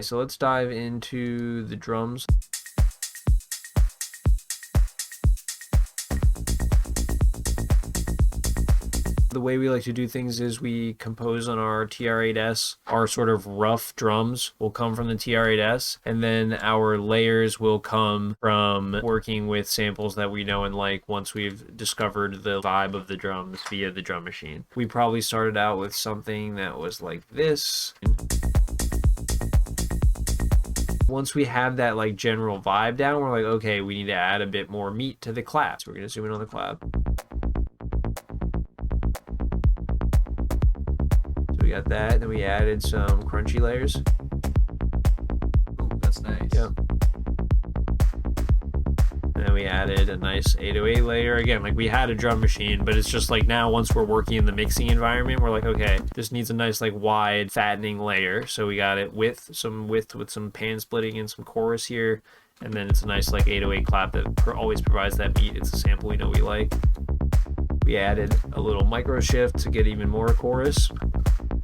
So let's dive into the drums. The way we like to do things is we compose on our TR-8S. Our sort of rough drums will come from the TR-8S, and then our layers will come from working with samples that we know and like once we've discovered the vibe of the drums via the drum machine. We probably started out with something that was like this. Once we have that like general vibe down, we're like, okay, we need to add a bit more meat to the clap. So we're gonna zoom in on the clap. So we got that, then we added some crunchy layers. Oh, that's nice. Yep. And then we added a nice 808 layer. Again, like we had a drum machine, but it's just like now once we're working in the mixing environment, we're like, okay, this needs a nice like wide fattening layer. So we got it with some pan splitting and some chorus here. And then it's a nice like 808 clap that always provides that beat. It's a sample we know we like. We added a little micro shift to get even more chorus.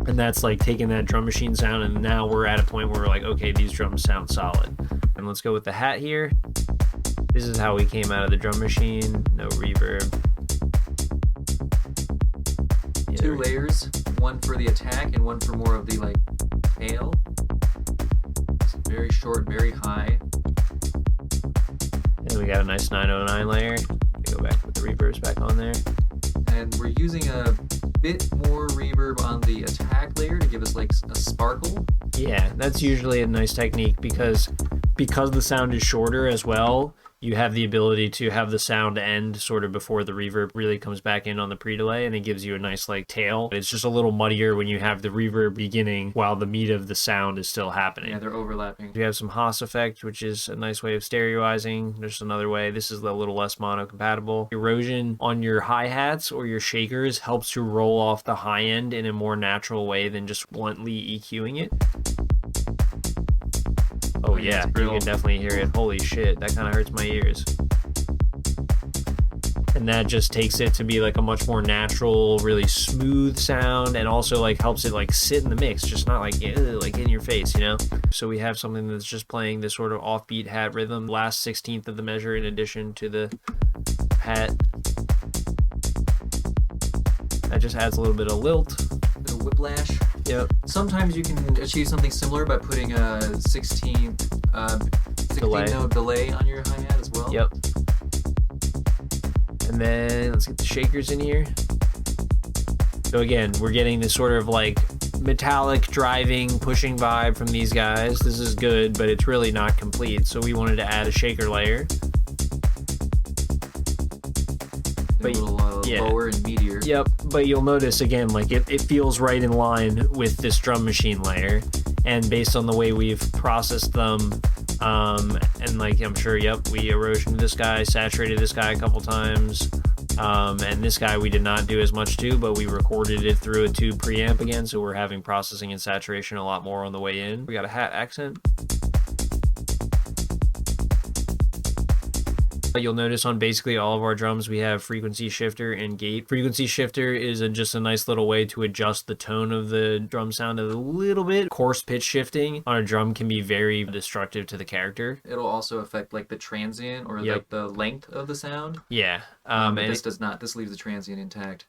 And that's like taking that drum machine sound, and now we're at a point where we're like, okay, these drums sound solid. And let's go with the hat here. This is how we came out of the drum machine. No reverb. Yeah, Two layers, one for the attack and one for more of the like tail. It's very short, very high. And we got a nice 909 layer. Go back with the reverbs back on there. And we're using a bit more reverb on the attack layer to give us like a sparkle. Yeah, that's usually a nice technique because the sound is shorter as well. You have the ability to have the sound end sort of before the reverb really comes back in on the pre-delay, and it gives you a nice like tail. It's just a little muddier when you have the reverb beginning while the meat of the sound is still happening. Yeah, they're overlapping. You have some Haas effect, which is a nice way of stereoizing. There's another way. This is a little less mono compatible. Erosion on your hi-hats or your shakers helps to roll off the high end in a more natural way than just bluntly EQing it. Oh yeah, you can definitely hear it. Holy shit, that kind of hurts my ears. And that just takes it to be like a much more natural, really smooth sound, and also like helps it like sit in the mix, just not like in your face, you know? So we have something that's just playing this sort of offbeat hat rhythm, last 16th of the measure in addition to the hat. That just adds a little bit of lilt. A bit of whiplash. Yep. Sometimes you can achieve something similar by putting a 16 note delay on your hi-hat as well. Yep. And then let's get the shakers in here. So again, we're getting this sort of like metallic driving, pushing vibe from these guys. This is good, but it's really not complete. So we wanted to add a shaker layer. A little lower and meatier. Yep, but you'll notice again, like it feels right in line with this drum machine layer, and based on the way we've processed them, and like I'm sure, yep, we erosioned this guy, saturated this guy a couple times, and this guy we did not do as much to, but we recorded it through a tube preamp again, so we're having processing and saturation a lot more on the way in. We got a hat accent. You'll notice on basically all of our drums we have frequency shifter and gate. Frequency shifter is just a nice little way to adjust the tone of the drum sound a little bit. Coarse pitch shifting on a drum can be very destructive to the character. It'll also affect like the transient or like the length of the sound. Yeah. And this does not. This leaves the transient intact.